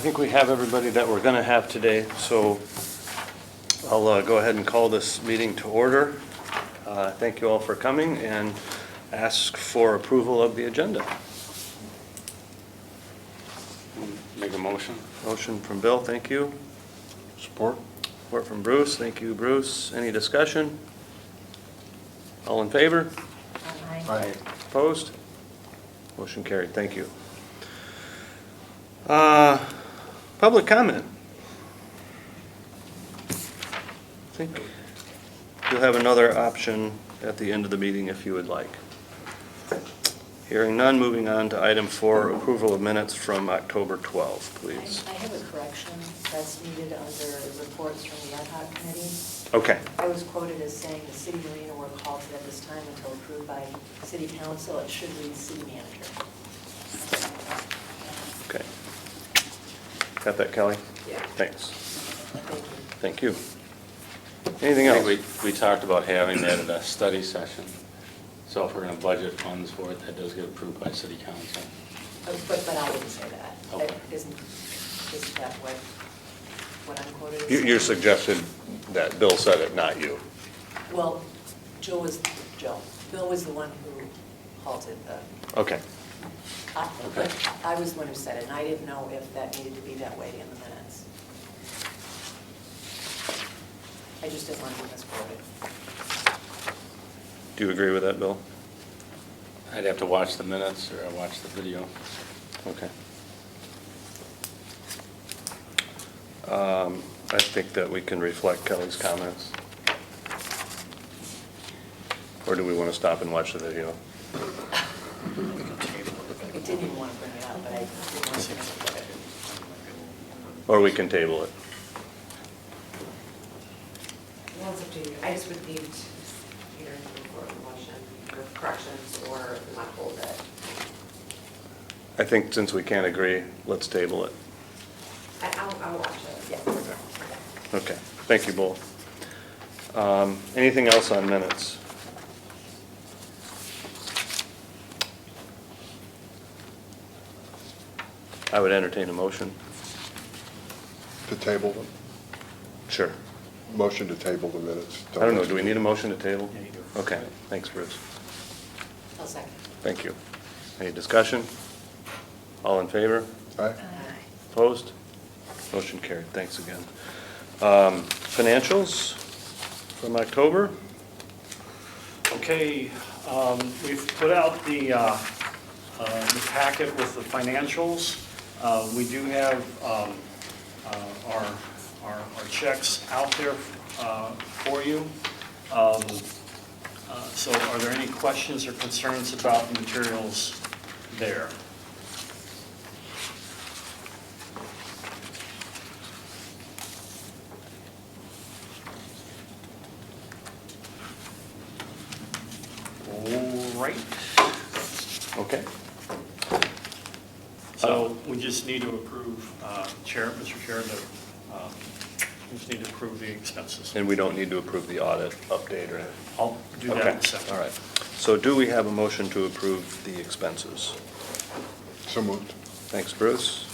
think we have everybody that we're going to have today, so I'll go ahead and call this meeting to order. Thank you all for coming and ask for approval of the agenda. Make a motion. Motion from Bill, thank you. Support. Support from Bruce, thank you, Bruce. Any discussion? All in favor? Aye. Opposed? Motion carried, thank you. Public comment. I think you'll have another option at the end of the meeting if you would like. Hearing none, moving on to item 4, approval of minutes from October 12th, please. I have a correction that's needed under reports from the ad hoc committee. Okay. I was quoted as saying the city marina work halted at this time until approved by city council. It should read city manager. Okay. Got that, Kelly? Yeah. Thanks. Thank you. Thank you. Anything I else? think we talked about having that at a study session. So if we're going to budget funds for it, that does get approved by city council. But I didn't say that. Okay. Isn't that what I'm quoted as? You suggested that Bill said it, not you. Well, Bill was the one who halted the. Okay. Okay. I was the one who said it, and I didn't know if that needed to be that way in the minutes. I just didn't want to be misquoted. Do you agree with that, Bill? I'd have to watch the minutes or watch the video. Okay. I think that we can reflect Kelly's comments. Or do we want to stop and watch the video? I didn't even want to bring it up, but I didn't want to misquote it. Or we can table it. Well, it's up to you. I just would need either for a motion with corrections or not hold it. I think since we can't agree, let's table it. I'll watch it. Yeah. Okay, thank you both. Anything else on minutes? I would entertain a motion. To table them? Sure. Motion to table the minutes. I don't know, do we need a motion to table? Yeah, you do. Okay, thanks, Bruce. I'll second. Thank you. Any discussion? All in favor? Aye. Opposed? Motion carried. Thanks again. Financials from October? Okay, we've put out the packet with the financials. We do have our checks out there for you. So are there any questions or concerns about the materials there? All right. Okay. So we just need to approve, Mr. Chair, we just need to approve the expenses. And we don't need to approve the audit update or anything? I'll do that in Okay, a second. all right. So do we have a motion to approve the expenses? So moved. Thanks, Bruce.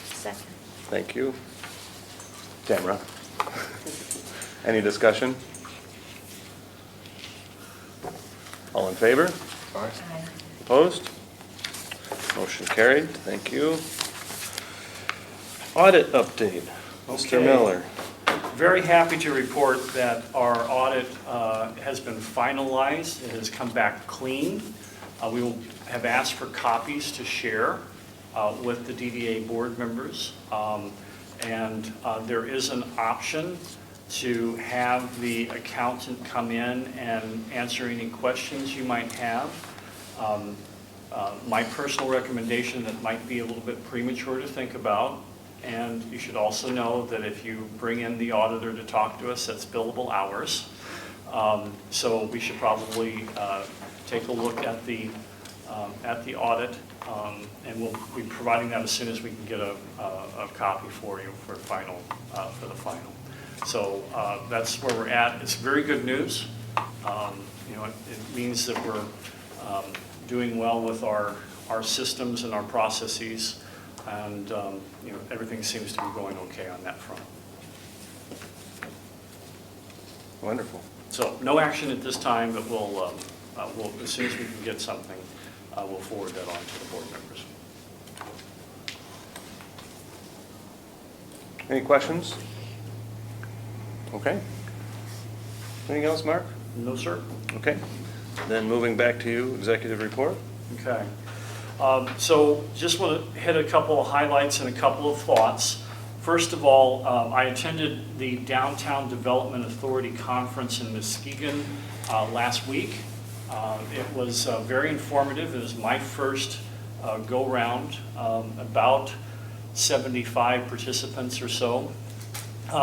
Second. Thank you. Tamara? Any discussion? All in favor? Aye. Opposed? Motion carried. Thank you. Audit update. Mr. Okay. Miller. Very happy to report that our audit has been finalized. It has come back clean. We will have asked for copies to share with the DDA board members. And there is an option to have the accountant come in and answer any questions you might have. My personal recommendation, that might be a little bit premature to think about, and you should also know that if you bring in the auditor to talk to us, that's billable hours. So we should probably take a look at the audit, and we'll be providing that as soon as we can get a copy for you for the final. So that's where we're at. It's very good news. It means that we're doing well with our systems and our processes. And, everything seems to be going okay on that front. Wonderful. So no action at this time, but we'll, as soon as we can get something, we'll forward that on to the board members. Any questions? Okay. Anything else, Mark? No, sir? Okay. Then moving back to you, executive report. Okay. So just want to hit a couple of highlights and a couple of thoughts. First of all, I attended the Downtown Development Authority Conference in Muskegon last week. It was very informative. It was my first go-round, about 75 participants or so.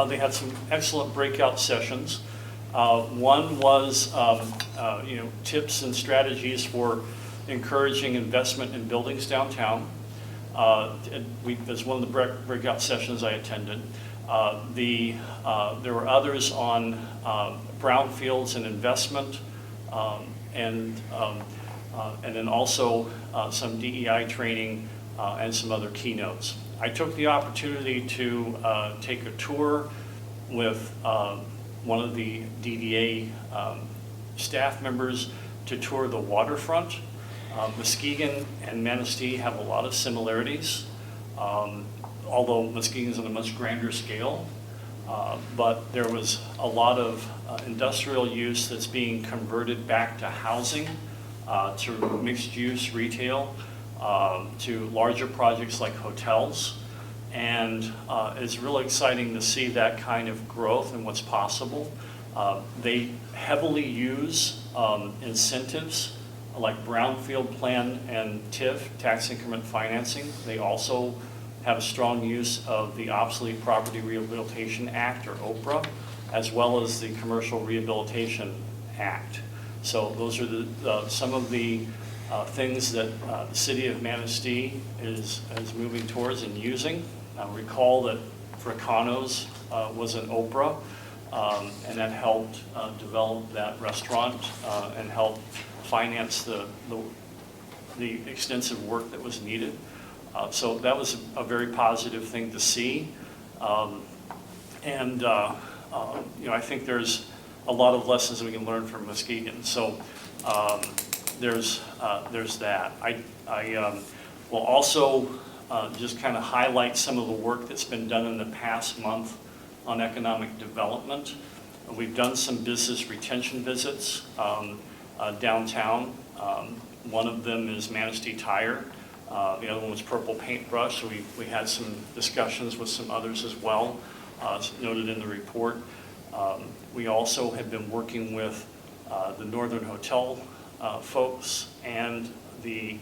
They had some excellent breakout sessions. One was, tips and strategies for encouraging investment in buildings downtown. That's one of the breakout sessions I attended. There were others on brownfields and investment, and then also some DEI training and some other keynotes. I took the opportunity to take a tour with one of the DDA staff members to tour the waterfront. Muskegon and Manistee have a lot of similarities, although Muskegon's on a much grander scale. But there was a lot of industrial use that's being converted back to housing, to mixed-use retail, to larger projects like hotels. And it's really exciting to see that kind of growth and what's possible. They heavily use incentives like brownfield plan and TIF, tax increment financing. They also have a strong use of the Obsolete Property Rehabilitation Act, or OPRA, as well as the Commercial Rehabilitation Act. So those are some of the things that the city of Manistee is moving towards and using. Recall that Fricano's was an OPRA, and that helped develop that restaurant and help finance the extensive work that was needed. So that was a very positive thing to see. I think there's a lot of lessons we can learn from Muskegon. So there's that. I will also just kind of highlight some of the work that's been done in the past month on economic development. We've done some business retention visits downtown. One of them is Manistee Tire. The other one was Purple Paintbrush. So we had some discussions with some others as well, as noted in the report. We also have been working with the Northern Hotel folks and the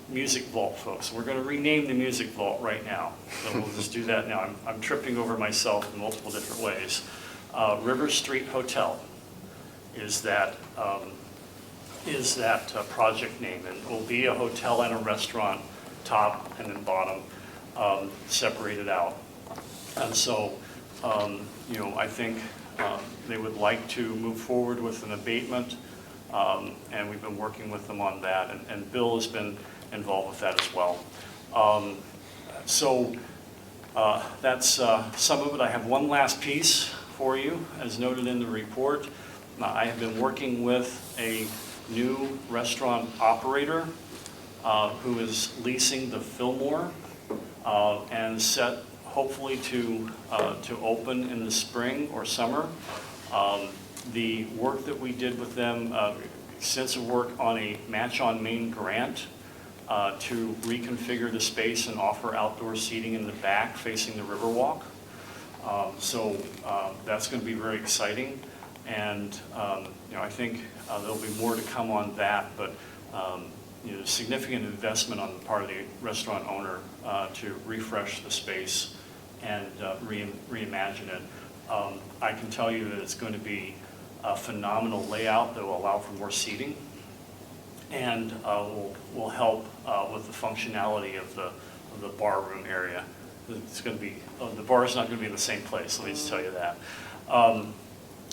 Music Vault folks. We're going to rename the Music Vault right now, so we'll just do that now. I'm tripping over myself in multiple different ways. River Street Hotel is that project name, and it will be a hotel and a restaurant, top and then bottom, separated out. And so, I think they would like to move forward with an abatement, and we've been working with them on that, and Bill has been involved with that as well. That's some of it. I have one last piece for you, as noted in the report. I have been working with a new restaurant operator who is leasing the Fillmore and set hopefully to open in the spring or summer. The work that we did with them, extensive work on a Match on Main grant to reconfigure the space and offer outdoor seating in the back facing the Riverwalk. So that's going to be very exciting. And I think there'll be more to come on that, but significant investment on the part of the restaurant owner to refresh the space and reimagine it. I can tell you that it's going to be a phenomenal layout that will allow for more seating, and will help with the functionality of the bar room area. It's going to be the bar is not going to be in the same place. Let me just tell you that.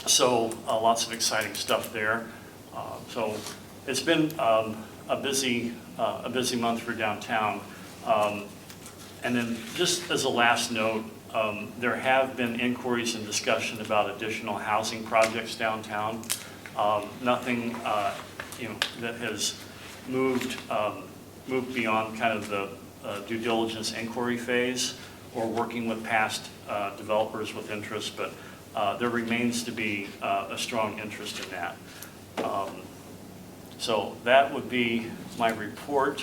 So lots of exciting stuff there. So it's been a busy month for downtown. And then just as a last note, there have been inquiries and discussion about additional housing projects downtown. Nothing, that has moved beyond kind of the due diligence inquiry phase or working with past developers with interest, but there remains to be a strong interest in that. So that would be my report.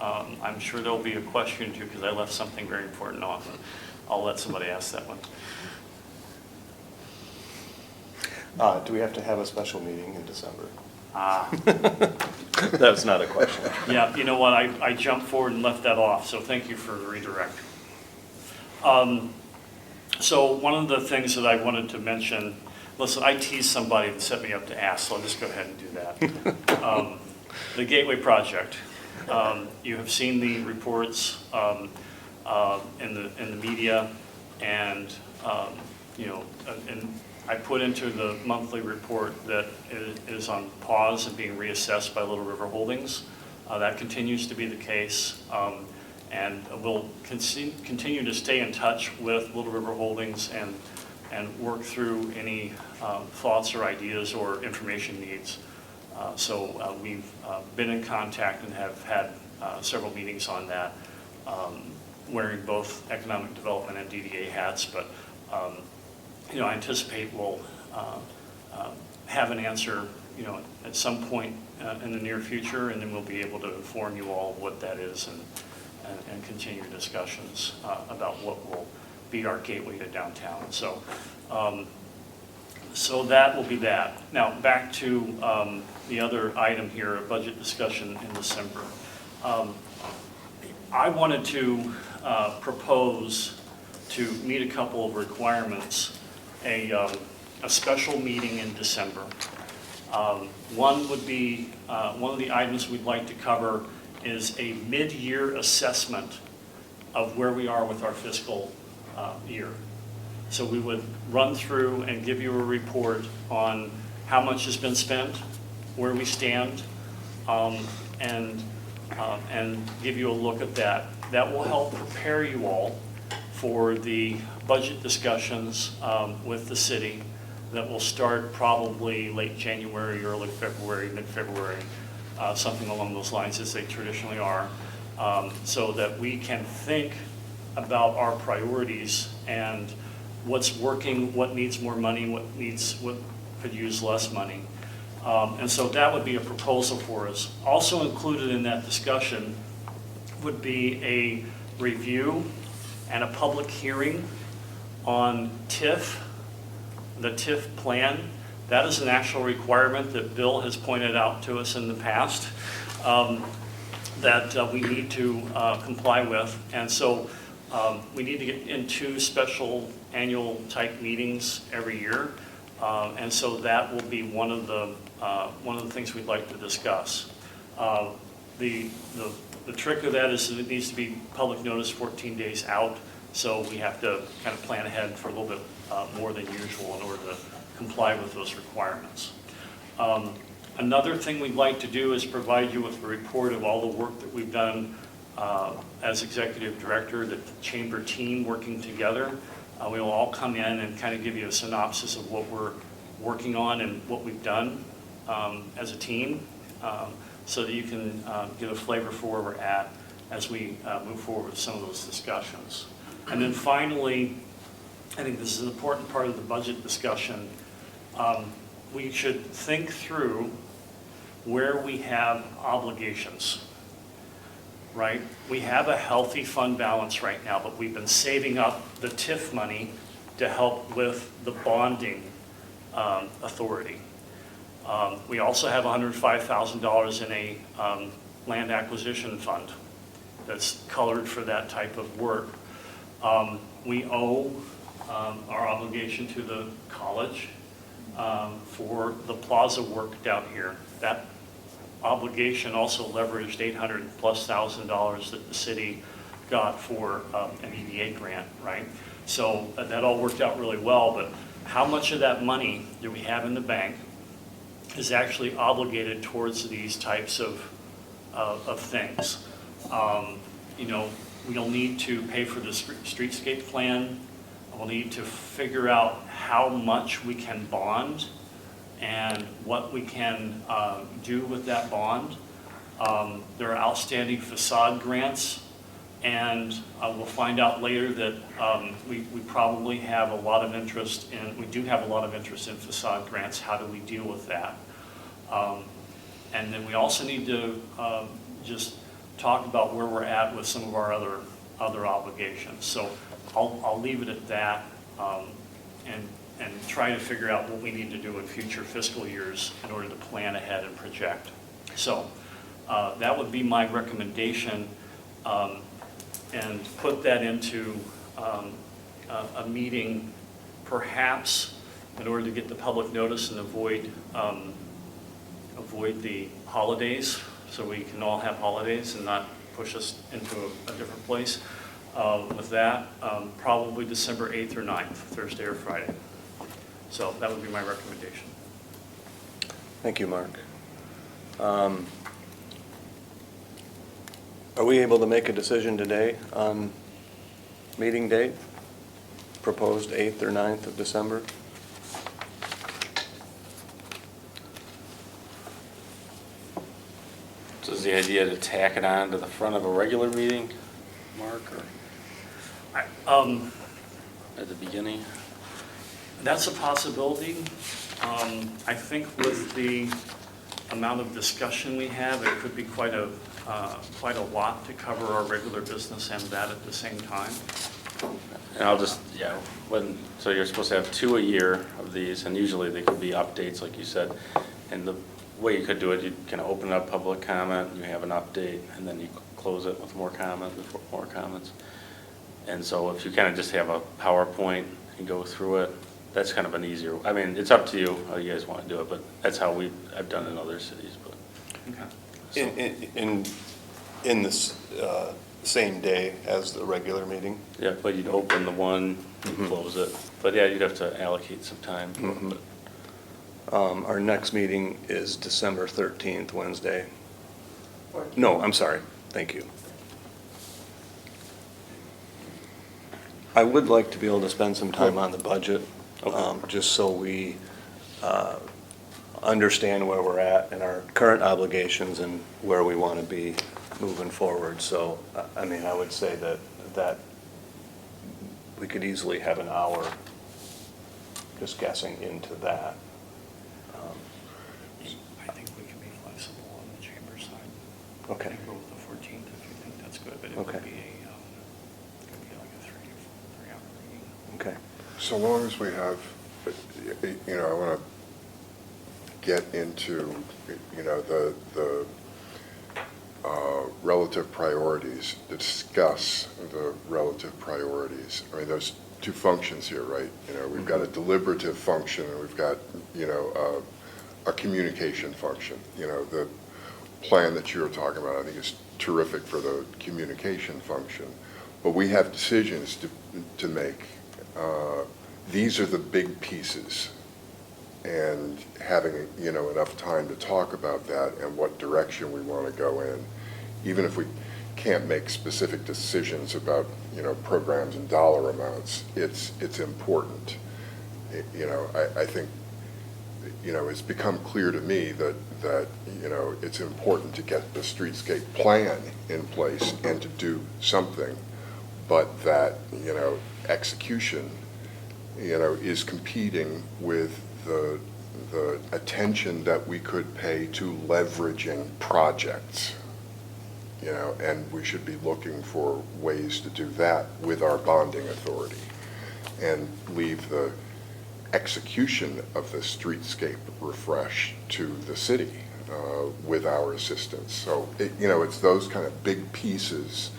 I'm sure there'll be a question or two because I left something very important on. I'll let somebody ask that one. Do we have to have a special meeting in December? Ah, That's not a question. yeah, you know what, I jumped forward and left that off, so thank you for the redirect. So one of the things that I wanted to mention, listen, I teased somebody that set me up to ask, so I'll just go ahead and do that. The Gateway Project. You have seen the reports in the media, and and I put into the monthly report that it is on pause and being reassessed by Little River Holdings. That continues to be the case, and we'll continue to stay in touch with Little River Holdings and work through any thoughts or ideas or information needs. So we've been in contact and have had several meetings on that, wearing both economic development and DDA hats, but I anticipate we'll have an answer, at some point in the near future, and then we'll be able to inform you all what that is and continue discussions about what will be our gateway to downtown. So, so that will be that. Now, back to the other item here, a budget discussion in December. I wanted to propose, to meet a couple of requirements, a special meeting in December. One would be, one of the items we'd like to cover is a mid-year assessment of where we are with our fiscal year. So we would run through and give you a report on how much has been spent, where we stand, and give you a look at that. That will help prepare you all for the budget discussions with the city that will start probably late January, early February, mid-February, something along those lines as they traditionally are, so that we can think about our priorities and what's working, what needs more money, what could use less money. And so that would be a proposal for us. Also included in that discussion would be a review and a public hearing on TIF, the TIF plan. That is an actual requirement that Bill has pointed out to us in the past that we need to comply with. And so we need to get into special annual type meetings every year. And so that will be one of the things we'd like to discuss. The trick of that is that it needs to be public notice 14 days out, so we have to kind of plan ahead for a little bit more than usual in order to comply with those requirements. Another thing we'd like to do is provide you with a report of all the work that we've done as executive director, the chamber team working together. We will all come in and kind of give you a synopsis of what we're working on and what we've done as a team, so that you can get a flavor for where we're at as we move forward with some of those discussions. And then finally, I think this is an important part of the budget discussion. We should think through where we have obligations, right? We have a healthy fund balance right now, but we've been saving up the TIF money to help with the bonding authority. We also have $105,000 in a land acquisition fund that's colored for that type of work. We owe our obligation to the college for the plaza work down here. That obligation also leveraged $800,000+ that the city got for an EDA grant, right? So that all worked out really well, but how much of that money that we have in the bank is actually obligated towards these types of things? We'll need to pay for the streetscape plan. We'll need to figure out how much we can bond and what we can do with that bond. There are outstanding facade grants, and we'll find out later that we probably have a lot of interest in, we do have a lot of interest in facade grants. How do we deal with that? And then we also need to just talk about where we're at with some of our other obligations. So I'll leave it at that, and try to figure out what we need to do in future fiscal years in order to plan ahead and project. So that would be my recommendation, and put that into a meeting, perhaps in order to get the public notice and avoid the holidays, so we can all have holidays and not push us into a different place. With that, probably December 8th or 9th, Thursday or Friday. So that would be my recommendation. Thank you, Mark. Are we able to make a decision today on meeting date? Proposed 8th or 9th of December? So is the idea to tack it on to the front of a regular meeting, Mark, or at the beginning? That's a possibility. I think with the amount of discussion we have, it could be quite a lot to cover our regular business and that at the same time. And I'll just, so you're supposed to have 2 a year of these, and usually they could be updates, like you said. And the way you could do it, you kind of open up public comment, you have an update, and then you close it with more comments. And so if you kind of just have a PowerPoint and go through it, that's kind of an easier, I mean, it's up to you how you guys want to do it, but that's how I've done it in other cities, but. Okay. In this same day as the regular meeting? Yeah, but you'd open the one, and close it. But yeah, you'd have to allocate some time. Mhm. Our next meeting is December 13th, Wednesday. No, I'm sorry. Thank you. I would like to be able to spend some time on the budget, just so we understand where we're at and our current obligations and where we want to be moving forward. So, I mean, I would say that we could easily have an hour just guessing into that. I think we can be flexible on the chamber side. Okay. We can go with the 14th if you think that's good, but it Okay. would be like a 3-hour meeting. Okay. So long as we have, I want to get into, the relative priorities, discuss the relative priorities. I mean, there's two functions here, right? We've got a deliberative function and we've got, a communication function. The plan that you're talking about, I think, is terrific for the communication function. But we have decisions to make. These are the big pieces. And having, enough time to talk about that and what direction we want to go in, even if we can't make specific decisions about, programs and dollar amounts, it's important. I think, it's become clear to me that it's important to get the streetscape plan in place and to do something, but that, execution, is competing with the attention that we could pay to leveraging projects, and we should be looking for ways to do that with our bonding authority and leave the execution of the streetscape refresh to the city with our assistance. So, it's those kind of big pieces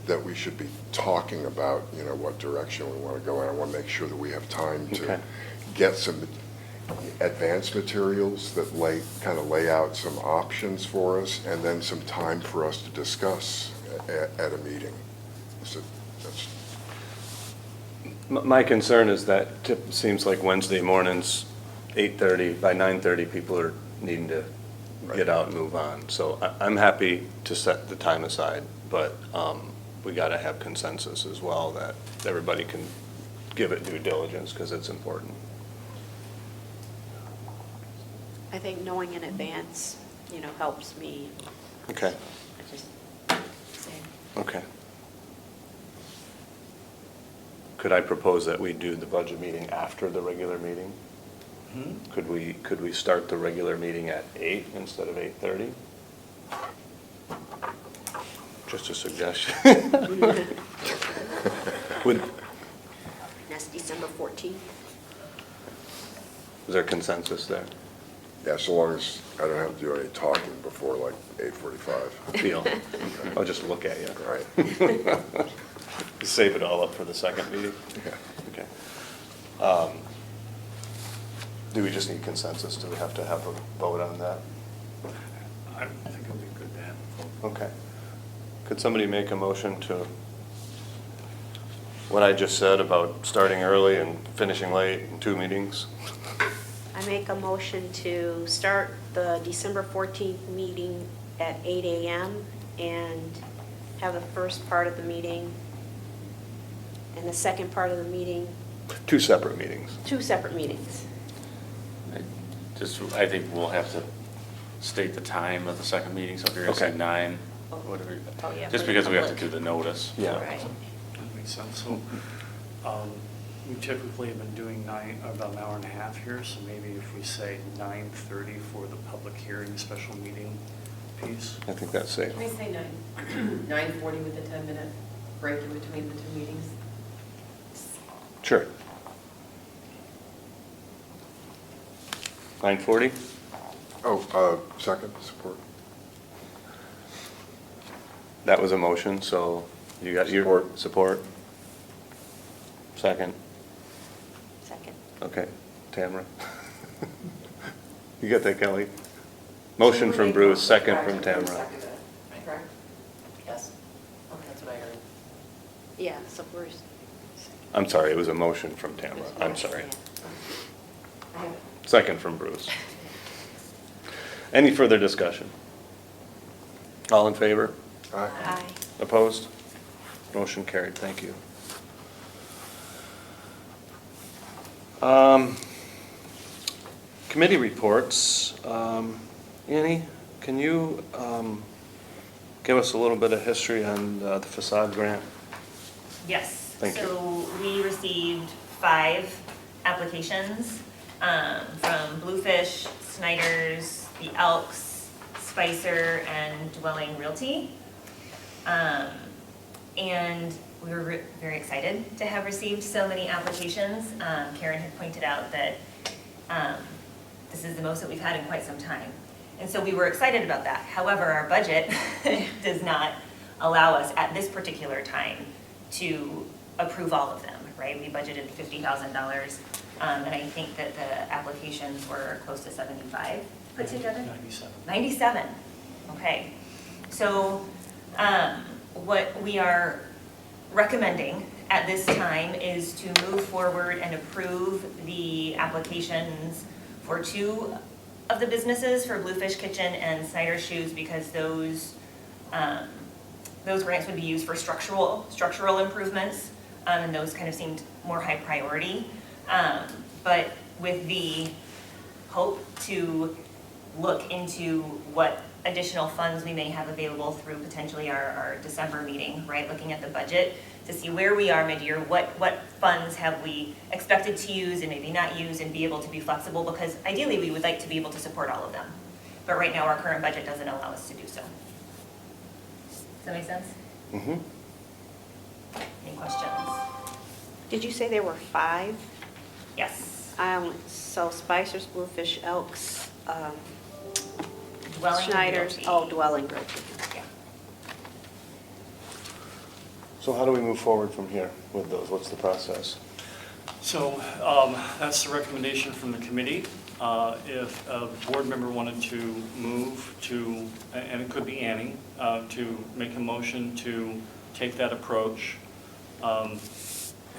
that we should be talking about, what direction we want to go in. I want to make sure that we have time to get some advanced materials that lay out some options for us, and then some time for us to discuss at a meeting. So that's. My concern is that it seems like Wednesday mornings, 8:30, by 9:30, people are needing to get out and move on. So I'm happy to set the time aside, but we got to have consensus as well, that everybody can give it due diligence, because it's important. I think knowing in advance, helps me. Okay, I just- Same. okay. Could I propose that we do the budget meeting after the regular meeting? Could we start the regular meeting at 8 instead of 8:30? Just a suggestion. Would, That's December 14th. is there consensus there? Yeah, so long as I don't have to do any talking before like 8:45. Deal. I'll just look at you. Right. Save it all up for the second meeting? Yeah. Okay. Do we just need consensus? Do we have to have a vote on that? I think it'll be good then. Okay. Could somebody make a motion to what I just said about starting early and finishing late in 2 meetings? I make a motion to start the December 14th meeting at 8 a.m. and have the first part of the meeting and the second part of the meeting, 2 separate meetings. 2 separate meetings. I think we'll have to state the time of the second meeting, so if you're gonna say Okay. 9, whatever. Oh, yeah, Just for the because we have to public. do the notice. Yeah. Right. That makes sense. So we typically have been doing about an hour and a half here, so maybe if we say 9:30 for the public hearing, special meeting piece. I think that's safe. Can we say 9:40 with a 10-minute break in between the 2 meetings? Sure. 9:40? Oh, second, support. That was a motion, so you got your support? Second? Second. Okay. Tamara? You got that, Kelly? Motion from Who made Bruce, motion? second Correct. from Bruce Tamara. seconded it, correct? Yes. Okay, that's what I heard. Yeah, so Bruce. I'm sorry, it was a motion from Tamara. I'm sorry. Yeah. I have it. Second from Bruce. Any further discussion? All in favor? Aye. Aye. Opposed? Motion carried, thank you. Committee reports. Annie, can you give us a little bit of history on the facade grant? Yes. Thank you. So we received 5 applications from Bluefish, Snyder's, the Elks, Spicer, and Dwelling Realty. And we were very excited to have received so many applications. Karen had pointed out that this is the most that we've had in quite some time. And so we were excited about that. However, our budget does not allow us at this particular time to approve all of them, right? We budgeted $50,000, and I think that the applications were close to 75 put together. 97. 97, okay. So what we are recommending at this time is to move forward and approve the applications for 2 of the businesses, for Bluefish Kitchen and Snyder Shoes, because those grants would be used for structural improvements, and those kind of seemed more high priority. But with the hope to look into what additional funds we may have available through potentially our December meeting, right? Looking at the budget to see where we are mid-year, what funds have we expected to use and maybe not use, and be able to be flexible, because ideally we would like to be able to support all of them. But right now our current budget doesn't allow us to do so. Does that make sense? Mm-hmm. Any questions? Did you say there were 5? Yes. So Spicer's, Bluefish, Elks, Dwelling Schneider's, Realty. Dwelling Realty. Yeah. So how do we move forward from here with those? What's the process? So that's the recommendation from the committee. If a board member wanted to move to, and it could be Annie, to make a motion to take that approach,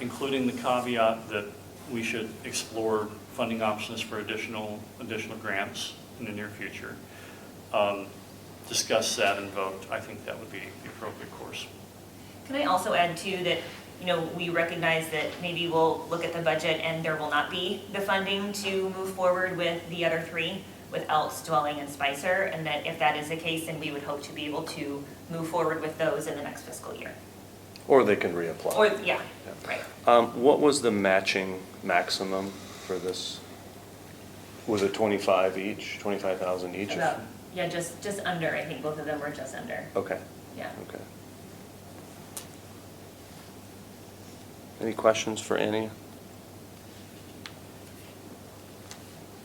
including the caveat that we should explore funding options for additional grants in the near future. Discuss that and vote. I think that would be the appropriate course. Can I also add too that, you know, we recognize that maybe we'll look at the budget and there will not be the funding to move forward with the other three, with Elks, Dwelling, and Spicer, and that if that is the case, then we would hope to be able to move forward with those in the next fiscal year. Or they can reapply. Or, yeah, right. What was the matching maximum for this? Was it 25 each, 25,000 each? About, yeah, just under, I think both of them were just under, Okay, yeah. okay. Any questions for Annie?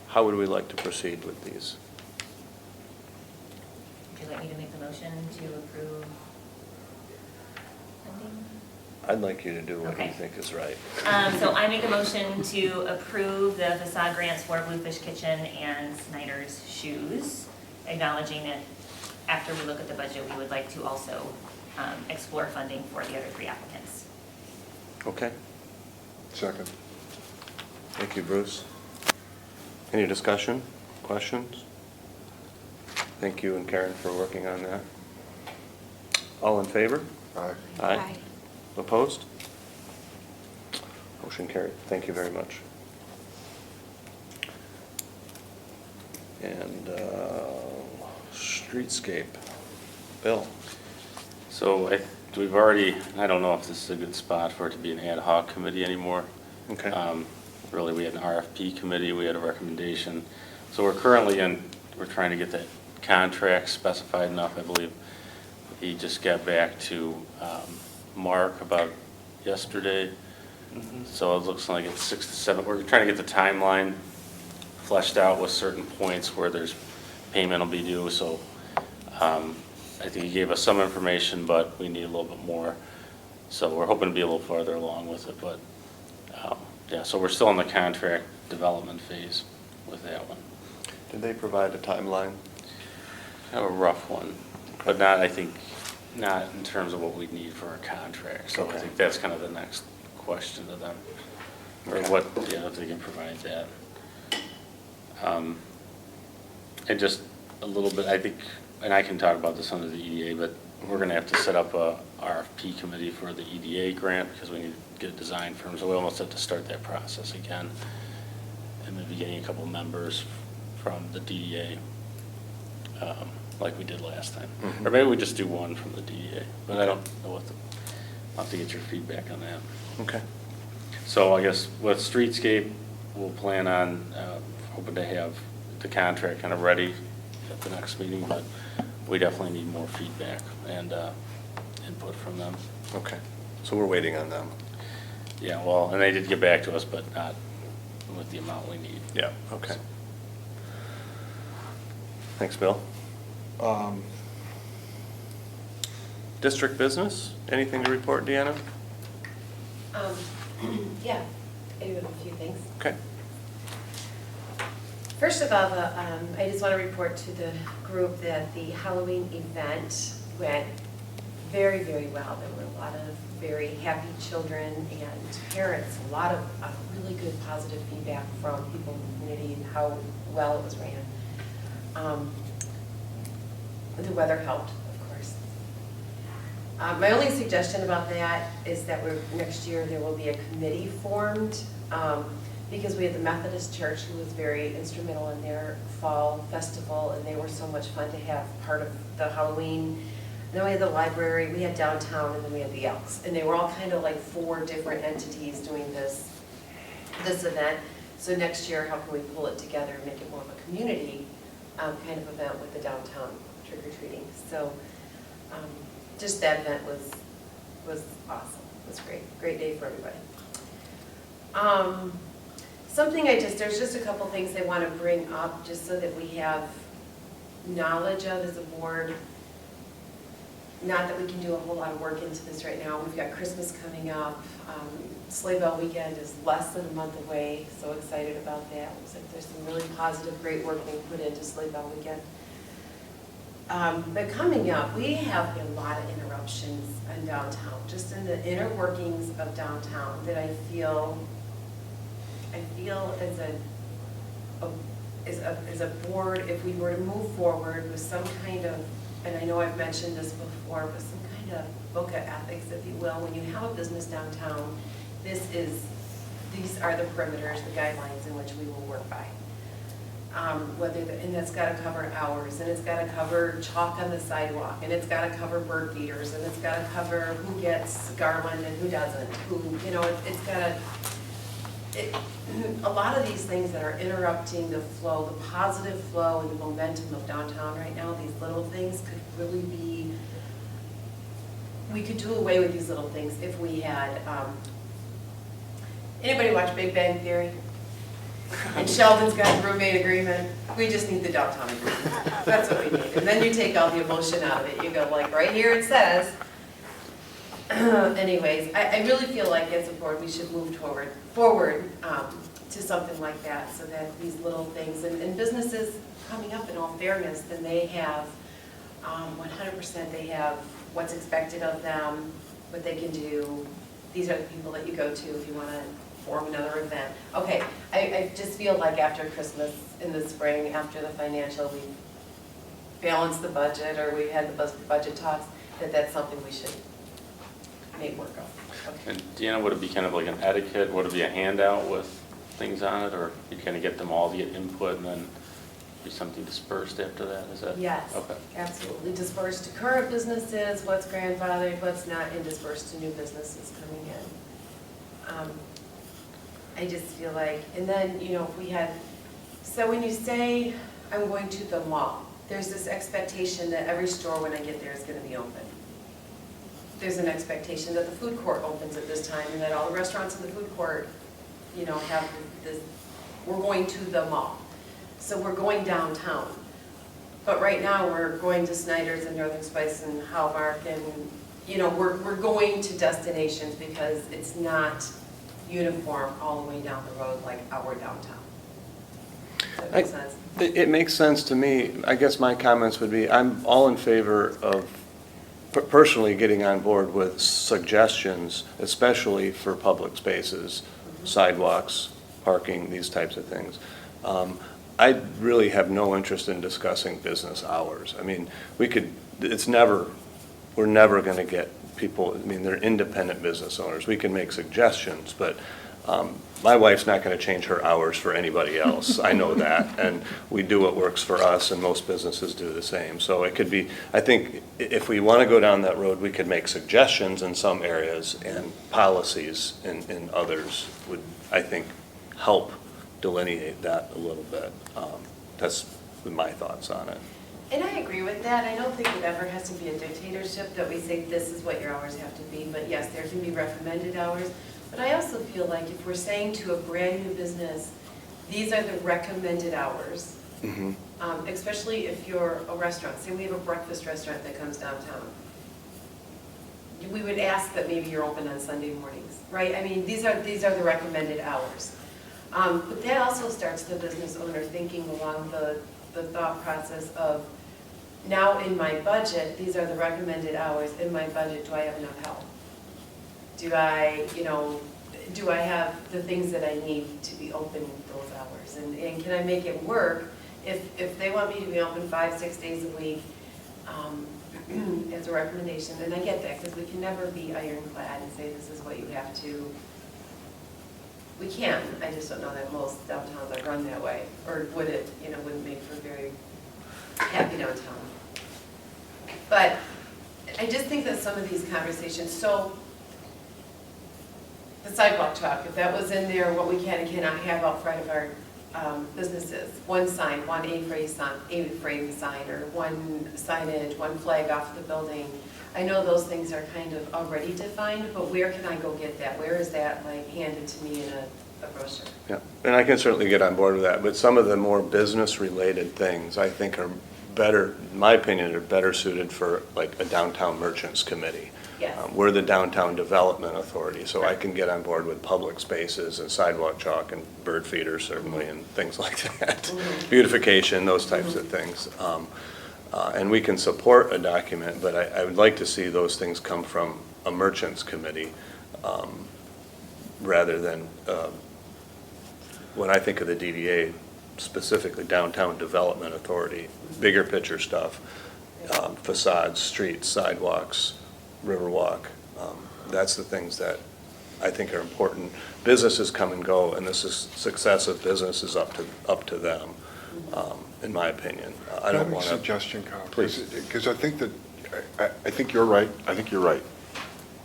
How would we like to proceed with these? Would you like me to make the motion to approve funding? I'd like you to do what you Okay. think is right. So I make a motion to approve the facade grants for Bluefish Kitchen and Snyder's Shoes, acknowledging that after we look at the budget, we would like to also explore funding for the other three applicants. Okay, Second. thank you, Bruce. Any discussion, questions? Thank you and Karen for working on that. All in favor? Aye. Aye. Opposed? Motion carried. Thank you very much. And streetscape. Bill? So we've already, I don't know if this is a good spot for it to be an ad hoc committee anymore. Okay. Really, we had an RFP committee, we had a recommendation. So we're currently we're trying to get that contract specified enough, I believe. He just got back to Mark about yesterday. So it looks like it's 6 to 7. We're trying to get the timeline fleshed out with certain points where there's payment will be due. So I think he gave us some information, but we need a little bit more. So we're hoping to be a little farther along with it. But yeah, so we're still in the contract development phase with that one. Did they provide a timeline? Kind of a rough one, but not, I think, not in terms of what we need for a contract. So I Okay. think that's kind of the next question to them, or Okay. what, yeah, if they can provide that. And just a little bit, I think, and I can talk about this under the EDA, but we're gonna have to set up a RFP committee for the EDA grant because we need to get a design firm, so we almost have to start that process again. And maybe getting a couple members from the DDA, like we did last time. Mhm. Or maybe we just do one from the DDA, but I don't know I'll have to get your feedback on that. Okay. So I guess with streetscape, we'll plan on, hoping to have the contract kind of ready at the next meeting, but we definitely need more feedback and input from them. Okay. So we're waiting on them. Yeah, well, and they did get back to us, but not with the amount we need. Yeah, okay. Thanks, Bill. District business, anything to report, Deanna? Yeah, I do have a few things. Okay. First of all, I just want to report to the group that the Halloween event went very, very well. There were a lot of very happy children and parents, a lot of really good positive feedback from people in the community and how well it was ran. The weather helped, of course. My only suggestion about that is that next year there will be a committee formed because we had the Methodist Church who was very instrumental in their fall festival, and they were so much fun to have part of the Halloween. Then we had the library, we had downtown, and then we had the Elks. And they were all kind of like 4 different entities doing this event. So next year, how can we pull it together and make it more of a community kind of event with the downtown trick-or-treating? So just that event was awesome. It was great. Great day for everybody. There's just a couple things I want to bring up just so that we have knowledge of as a board. Not that we can do a whole lot of work into this right now. We've got Christmas coming up. Sleigh Bell Weekend is less than a month away. So excited about that. Looks like there's some really positive, great work being put into Sleigh Bell Weekend. But coming up, we have a lot of interruptions in downtown, just in the inner workings of downtown that I feel as a board, if we were to move forward with some kind of, and I know I've mentioned this before, but some kind of book of ethics, if you will. When you have a business downtown, these are the perimeters, the guidelines in which we will work by. And that's gotta cover hours, and it's gotta cover chalk on the sidewalk, and it's gotta cover bird feeders, and it's gotta cover who gets garland and who doesn't, a lot of these things that are interrupting the flow, the positive flow and the momentum of downtown right now, these little things could really be, we could do away with these little things if we had, anybody watch Big Bang Theory? And Sheldon's got the roommate agreement. We just need the downtown agreement. That's what we need. And then you take all the emotion out of it. You go like, right here it says. Anyways, I really feel like as a board we should move forward to something like that, so that these little things, and businesses coming up in all fairness, then they have 100%, they have what's expected of them, what they can do. These are the people that you go to if you want to form another event. Okay, I just feel like after Christmas in the spring, after the financial, we balanced the budget, or we had the budget talks, that's something we should make work of. Okay. And Deanna, would it be kind of like an etiquette? Would it be a handout with things on it, or you kind of get them all to get input and then be something dispersed after that? Is that? Yes, okay. Absolutely. Dispersed to current businesses, what's grandfathered, what's not, and dispersed to new businesses coming in. I just feel like, and then, if we had, so when you say, I'm going to the mall, there's this expectation that every store when I get there is going to be open. There's an expectation that the food court opens at this time, and that all the restaurants in the food court, have this, we're going to the mall. So we're going downtown. But right now, we're going to Snyder's and Northern Spice and Hallmark, and, we're going to destinations because it's not uniform all the way down the road like our downtown. Does that make sense? It makes sense to me. I guess my comments would be, I'm all in favor of personally getting on board with suggestions, especially for public spaces, sidewalks, parking, these types of things. I really have no interest in discussing business hours. I mean, we're never going to get people, they're independent business owners. We can make suggestions, but my wife's not going to change her hours for anybody else. I know that, and we do what works for us, and most businesses do the same. So it could be, I think, if we want to go down that road, we could make suggestions in some areas, and policies in others would, I think, help delineate that a little bit. That's my thoughts on it. And I agree with that. I don't think it ever has to be a dictatorship that we say this is what your hours have to be, but yes, there can be recommended hours. But I also feel like if we're saying to a brand new business, these are the recommended hours, especially if you're a restaurant. Say we have a breakfast restaurant that comes downtown. We would ask that maybe you're open on Sunday mornings, right? I mean, these are the recommended hours. But that also starts the business owner thinking along the thought process of, now in my budget, these are the recommended hours. In my budget, do I have enough help? Do I have the things that I need to be open those hours? And can I make it work if they want me to be open 5-6 days a week as a recommendation? And I get that, because we can never be ironclad and say this is what you have to. We can, I just don't know that most downtowns are run that way, or wouldn't make for a very happy downtown. But I just think that some of these conversations, so the sidewalk talk, if that was in there, what we can and cannot have out front of our businesses, one sign, one A-frame sign, or one signage, one flag off the building. I know those things are kind of already defined, but where can I go get that? Where is that handed to me in a brochure? Yeah, and I can certainly get on board with that, but some of the more business-related things, I think are better, in my opinion, are better suited for like a downtown merchants committee. Yes. We're the downtown development authority, so I can get on board with public spaces and sidewalk chalk and bird feeders certainly, and things like that. Beautification, those types of things. And we can support a document, but I would like to see those things come from a merchants committee rather than, when I think of the DDA, specifically Downtown Development Authority, bigger picture stuff, facades, streets, sidewalks, Riverwalk. That's the things that I think are important. Businesses come and go, and this is success of business is up to them, in my opinion. I don't want to. Can I have a suggestion, Kyle? Please. Because I think that, I think you're right. I think you're right.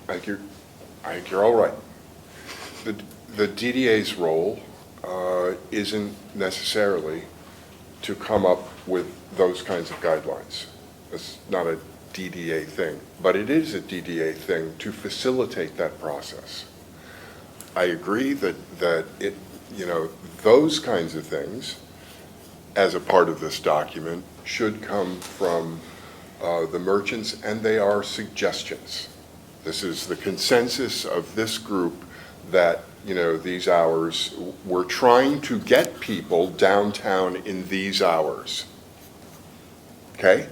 I think you're all right. The DDA's role isn't necessarily to come up with those kinds of guidelines. It's not a DDA thing, but it is a DDA thing to facilitate that process. I agree that it, those kinds of things, as a part of this document, should come from the merchants, and they are suggestions. This is the consensus of this group that, these hours, we're trying to get people downtown in these hours. Okay?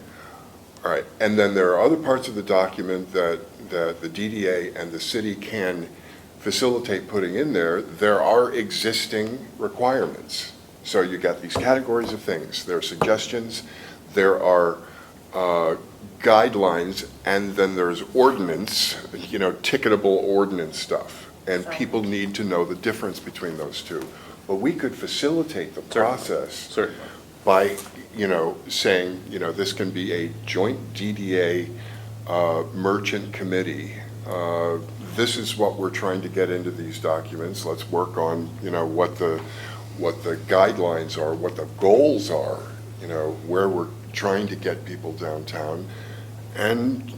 All right, and then there are other parts of the document that the DDA and the city can facilitate putting in there. There are existing requirements. So you got these categories of things. There are suggestions, there are guidelines, and then there's ordinance, ticketable ordinance stuff. And people need to know the difference between those two. But we could facilitate the process Certainly. by, saying, this can be a joint DDA merchant committee. This is what we're trying to get into these documents. Let's work on, what the guidelines are, what the goals are, where we're trying to get people downtown, and,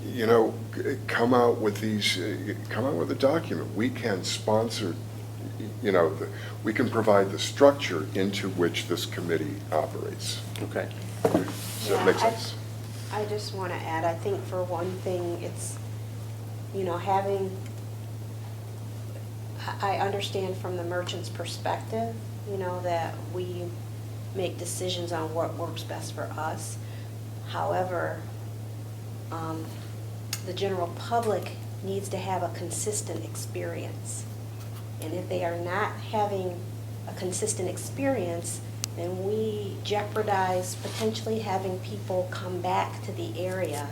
come out with a document. We can sponsor, we can provide the structure into which this committee operates. Okay. Does that make sense? I just want to add, I think for one thing, it's, I understand from the merchant's perspective, that we make decisions on what works best for us. However, the general public needs to have a consistent experience. And if they are not having a consistent experience, then we jeopardize potentially having people come back to the area.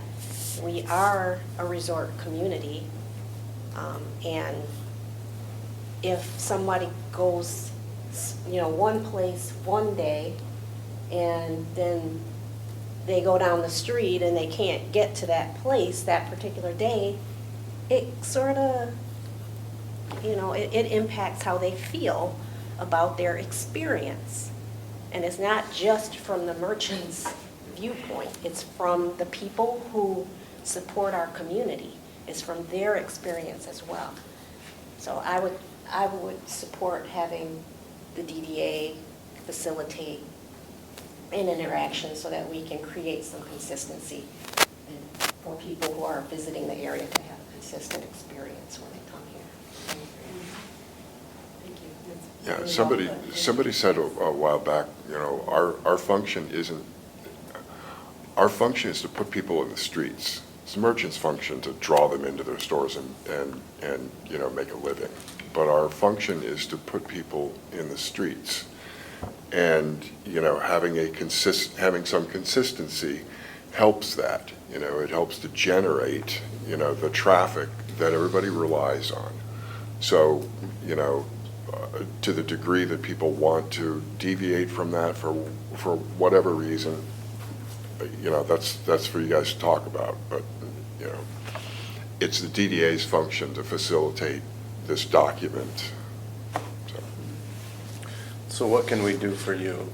We are a resort community, and if somebody goes, one place one day, and then they go down the street and they can't get to that place that particular day, it sort of, it impacts how they feel about their experience. And it's not just from the merchant's viewpoint, it's from the people who support our community. It's from their experience as well. So I would support having the DDA facilitate an interaction so that we can create some consistency and for people who are visiting the area to have a consistent experience when they come here. Thank you. That's Yeah, really well put. somebody said a while back, our function isn't, our function is to put people in the streets. It's the merchant's function to draw them into their stores and make a living. But our function is to put people in the streets. And, having some consistency helps that. It helps to generate, the traffic that everybody relies on. So, to the degree that people want to deviate from that for whatever reason, that's for you guys to talk about. But, it's the DDA's function to facilitate this document. So what can we do for you?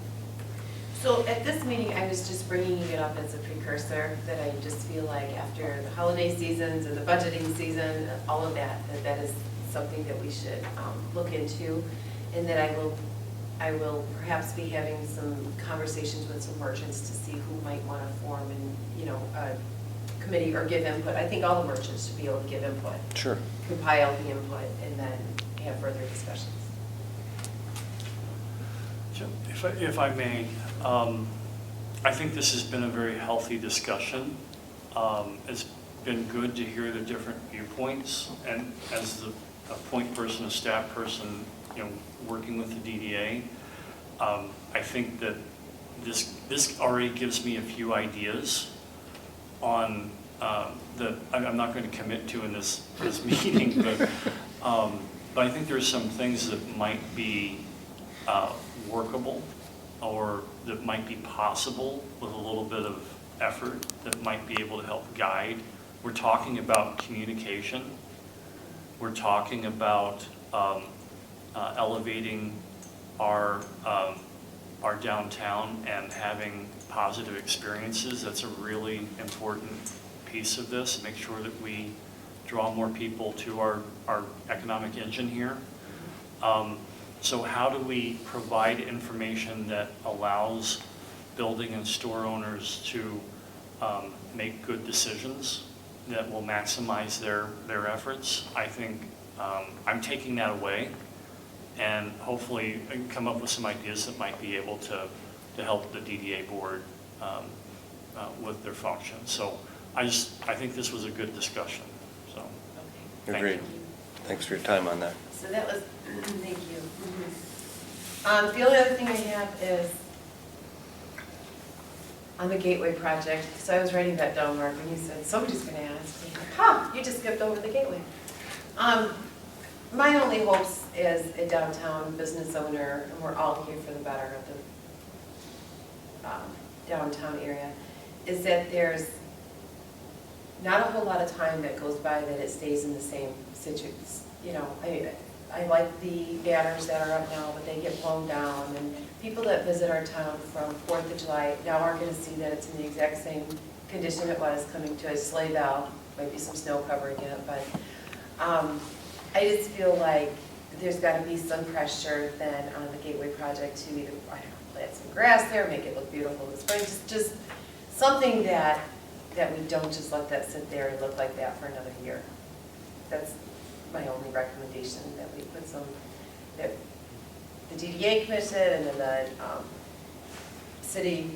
So at this meeting, I was just bringing it up as a precursor, that I just feel like after the holiday seasons and the budgeting season, all of that is something that we should look into, and that I will perhaps be having some conversations with some merchants to see who might want to form a committee or give input. I think all the merchants should be able to give input. Sure. Compile the input and then have further discussions. If I may, I think this has been a very healthy discussion. It's been good to hear the different viewpoints, and as a point person, a staff person, working with the DDA, I think that this already gives me a few ideas on that I'm not going to commit to in this meeting, but I think there's some things that might be workable or that might be possible with a little bit of effort that might be able to help guide. We're talking about communication. We're talking about elevating our downtown and having positive experiences. That's a really important piece of this. Make sure that we draw more people to our economic engine here. So how do we provide information that allows building and store owners to make good decisions that will maximize their efforts? I think I'm taking that away, and hopefully I can come up with some ideas that might be able to help the DDA board with their function. So I think this was a good discussion, so. thank Agreed. you. Thanks for your time on that. So that was, thank you. The only other thing I have is on the Gateway project. So I was writing that down, Mark, when you said, somebody's gonna ask me, you just skipped over the Gateway. My only hopes as a downtown business owner, and we're all here for the better of the downtown area, is that there's not a whole lot of time that goes by that it stays in the same situation. You know, I like the banners that are up now, but they get blown down, and people that visit our town from 4th of July now are gonna see that it's in the exact same condition it was coming to a Sleigh Bell, might be some snow covering it, but I just feel like there's gotta be some pressure then on the Gateway project to either, I don't know, plant some grass there, make it look beautiful in the spring, just something that we don't just let that sit there and look like that for another year. That's my only recommendation, that we put some, that the DDA commission and then the city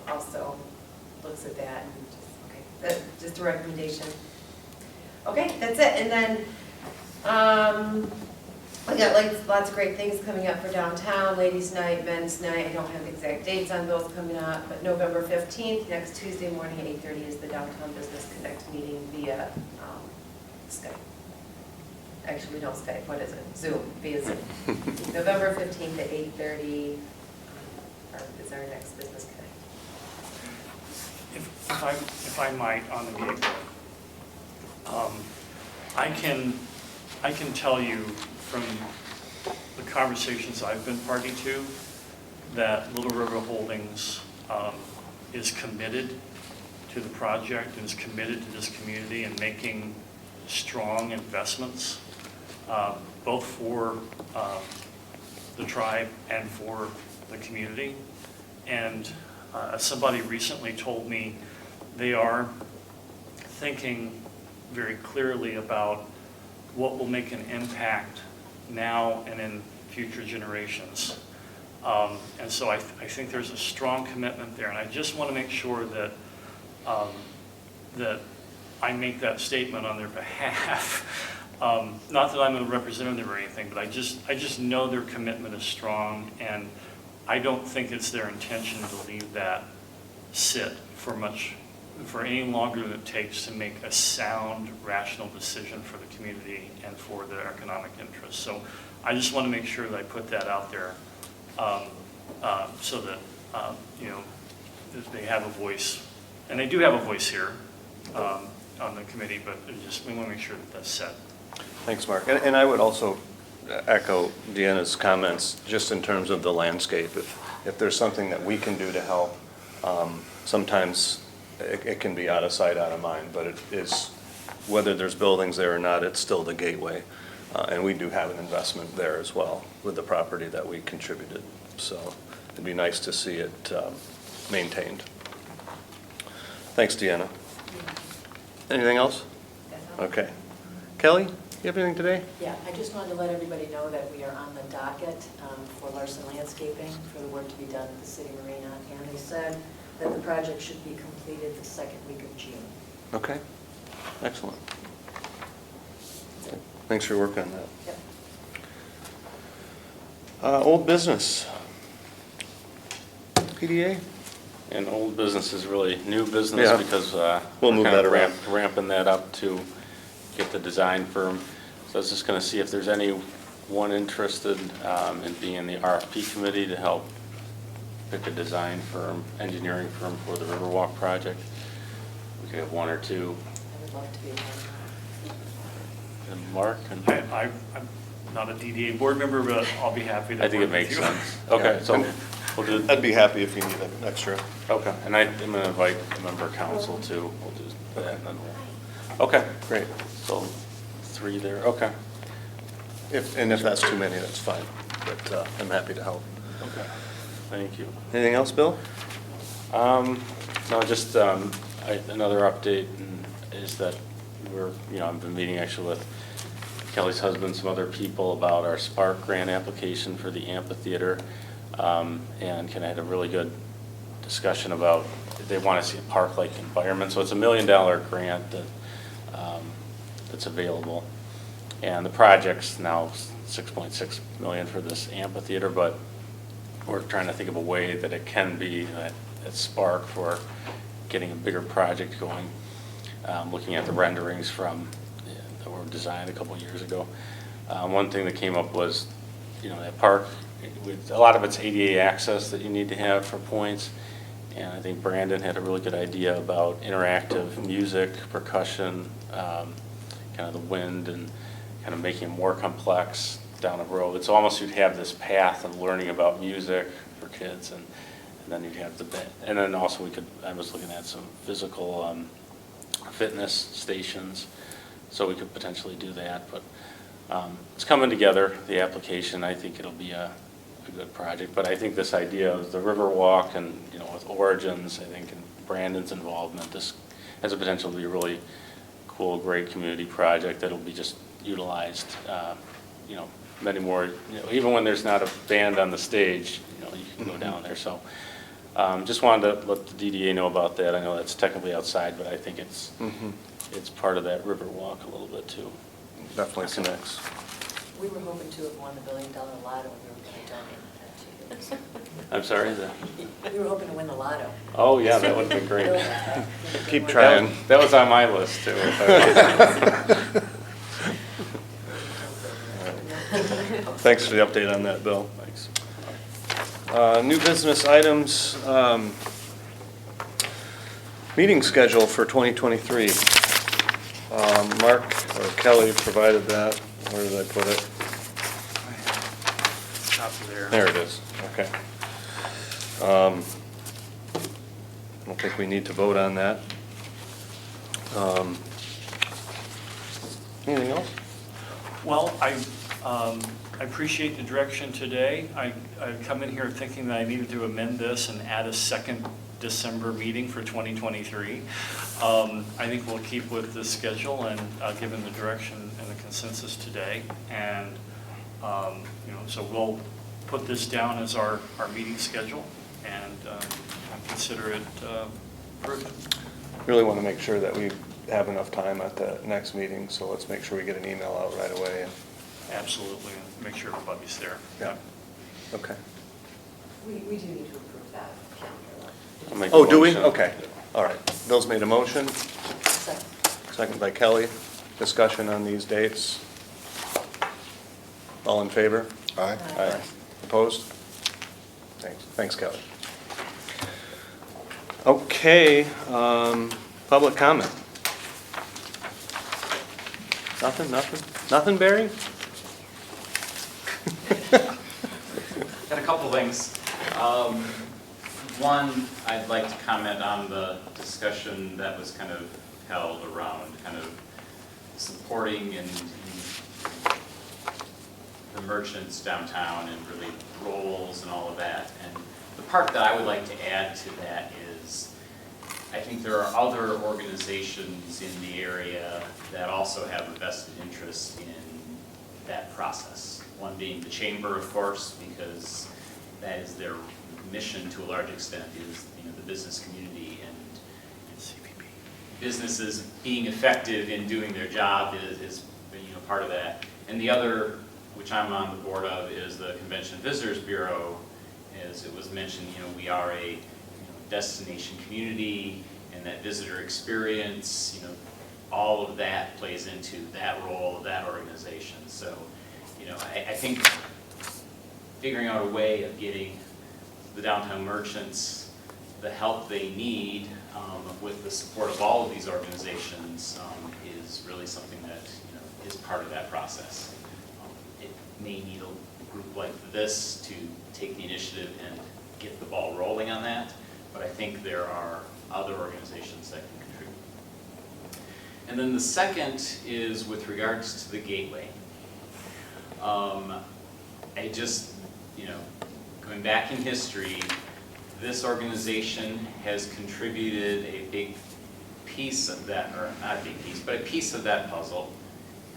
also looks at that and just, okay, that's just a recommendation. Okay, that's it. And then we got like lots of great things coming up for downtown, ladies' night, men's night. I don't have the exact dates on those coming up, but November 15th, next Tuesday morning at 8:30 is the Downtown Business Connect meeting via Skype. Actually, we don't Skype, what is it? Zoom, via Zoom. November 15th at 8:30 is our next Business Connect. If I might, on the Gateway, I can tell you from the conversations I've been party to that Little River Holdings is committed to the project and is committed to this community and making strong investments, both for the tribe and for the community. And somebody recently told me they are thinking very clearly about what will make an impact now and in future generations. And so I think there's a strong commitment there, and I just want to make sure that that I make that statement on their behalf. Not that I'm a representative or anything, but I just know their commitment is strong, and I don't think it's their intention to leave that sit for any longer than it takes to make a sound, rational decision for the community and for their economic interests. So I just want to make sure that I put that out there so that, that they have a voice. And they do have a voice here on the committee, but we want to make sure that that's said. Thanks, Mark. And I would also echo Deanna's comments just in terms of the landscape. If there's something that we can do to help, sometimes it can be out of sight, out of mind, but it is, whether there's buildings there or not, it's still the Gateway. And we do have an investment there as well with the property that we contributed. So it'd be nice to see it maintained. Thanks, Deanna. Anything else? Okay. Kelly, you have anything today? Yeah, I just wanted to let everybody know that we are on the docket for Larson Landscaping for the work to be done at the City Marina. And they said that the project should be completed the second week of June. Okay. Excellent. Thanks for your work on that. Yep. Old business. PDA? And old business is really new business Yeah. because We'll move kind that of around. Ramping that up to get the design firm. So I was just going to see if there's anyone interested in being in the RFP committee to help pick a design firm, engineering firm for the Riverwalk project. We could have one or two. I would love to be one. And Mark? And I'm not a DDA board member, but I'll be happy to I think it work with makes you. sense. Okay, Yeah. so we'll do, I'd be happy if you need an extra. okay, and I'm going to invite a member of council too. We'll do that and then we'll, okay, Great. so 3 there, okay. If that's too many, that's fine, but I'm happy to help. Okay, thank you. Anything else, Bill? No, just another update is that I've been meeting actually with Kelly's husband, some other people about our Spark grant application for the amphitheater. And kind of had a really good discussion about, they want to see a park-like environment. So it's $1 million grant that's available. And the project's now $6.6 million for this amphitheater, but we're trying to think of a way that it can be that spark for getting a bigger project going. Looking at the renderings that were designed a couple of years ago. One thing that came up was, that park, with a lot of it's ADA access that you need to have for points. And I think Brandon had a really good idea about interactive music, percussion, kind of the wind, and kind of making it more complex down the road. It's almost you'd have this path of learning about music for kids, and then you'd have and then also I was looking at some physical fitness stations, so we could potentially do that. But it's coming together, the application. I think it'll be a good project. But I think this idea of the Riverwalk and, with Origins, I think, and Brandon's involvement, this has a potential to be a really cool, great community project that'll be just utilized, many more, even when there's not a band on the stage, you can go down there. So just wanted to let the DDA know about that. I know that's technically outside, but I think it's part of that Riverwalk a little bit too. Definitely connects. We were hoping to have won the $1 billion lotto, and we were going to donate that to you. I'm sorry? We were hoping to win the lotto. Oh, yeah, that would have been great. Keep trying. That was on my list too. Thanks for the update on that, Bill. Thanks. New business items, meeting schedule for 2023. Mark or Kelly provided that. Where did I put it? Top there. There it is, okay. I don't think we need to vote on that. Anything else? Well, I appreciate the direction today. I come in here thinking that I needed to amend this and add a second December meeting for 2023. I think we'll keep with the schedule and given the direction and the consensus today. And, so we'll put this down as our meeting schedule and consider it approved. Really want to make sure that we have enough time at the next meeting, so let's make sure we get an email out right away. Absolutely, and make sure everybody's there. Yeah. Okay. We do need to approve that calendar. I'll make a Oh, do we? motion. Okay, all right. Bill's made a motion, Second. second by Kelly. Discussion on these dates. All in favor? Aye. Aye. Opposed? Thanks, Kelly. Okay, public comment. Nothing, Barry? Got a couple things. One, I'd like to comment on the discussion that was kind of held around kind of supporting and the merchants downtown and really roles and all of that. And the part that I would like to add to that is I think there are other organizations in the area that also have a vested interest in that process. One being the chamber, of course, because that is their mission to a large extent, is the business community and businesses being effective in doing their job is part of that. And the other, which I'm on the board of, is the Convention and Visitors Bureau. As it was mentioned, we are a destination community, and that visitor experience, you know, all of that plays into that role of that organization. So, you know, I think figuring out a way of getting the downtown merchants the help they need with the support of all of these organizations is really something that, you know, is part of that process. It may need a group like this to take the initiative and get the ball rolling on that, but I think there are other organizations that can contribute. And then the second is with regards to the gateway. I just, you know, going back in history, this organization has contributed a big piece of that, or not a big piece, but a piece of that puzzle.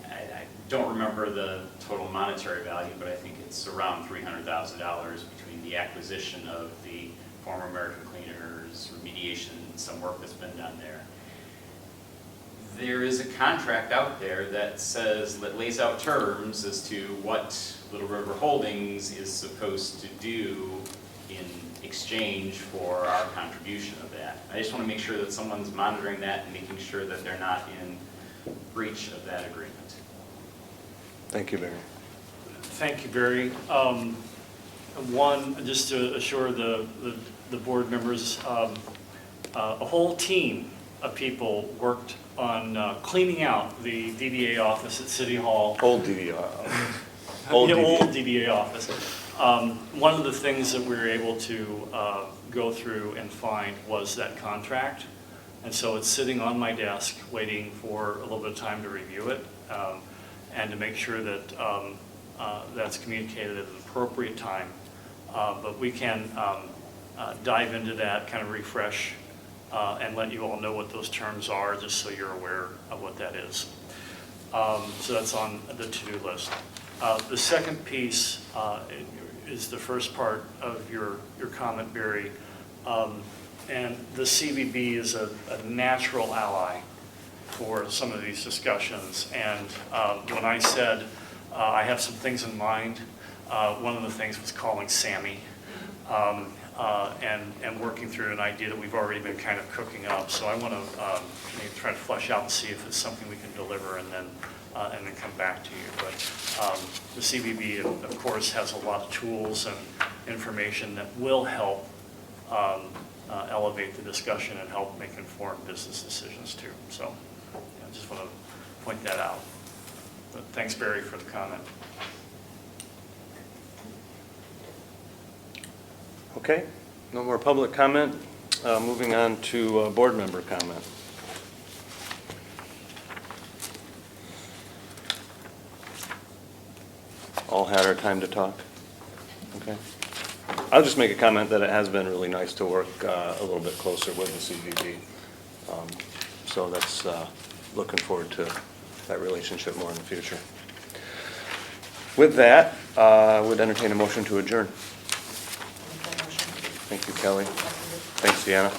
I don't remember the total monetary value, but I think it's around $300,000 between the acquisition of the former American Cleaners, remediation, some work that's been done there. There is a contract out there that says, that lays out terms as to what Little River Holdings is supposed to do in exchange for our contribution of that. I just want to make sure that someone's monitoring that and making sure that they're not in breach of that agreement. Thank you, Barry. Thank you, Barry. One, just to assure the board members, a whole team of people worked on cleaning out the DDA office at City Hall. Old DDA. Old DDA office. One of the things that we were able to go through and find was that contract. And so it's sitting on my desk waiting for a little bit of time to review it and to make sure that that's communicated at an appropriate time. But we can dive into that, kind of refresh and let you all know what those terms are, just so you're aware of what that is. So that's on the to-do list. The second piece is the first part of your comment, Barry. And the CVB is a natural ally for some of these discussions. And when I said I have some things in mind, one of the things was calling Sammy and working through an idea that we've already been kind of cooking up. So I want to maybe try to flesh out and see if it's something we can deliver and then come back to you. But the CVB, of course, has a lot of tools and information that will help elevate the discussion and help make informed business decisions too. So I just want to point that out. But thanks, Barry, for the comment. Okay, no more public comment. Moving on to board member comment. All had our time to talk? Okay. I'll just make a comment that it has been really nice to work a little bit closer with the CVB. So that's looking forward to that relationship more in the future. With that, I would entertain a motion to adjourn. Thank you, Kelly. Thanks, Deanna.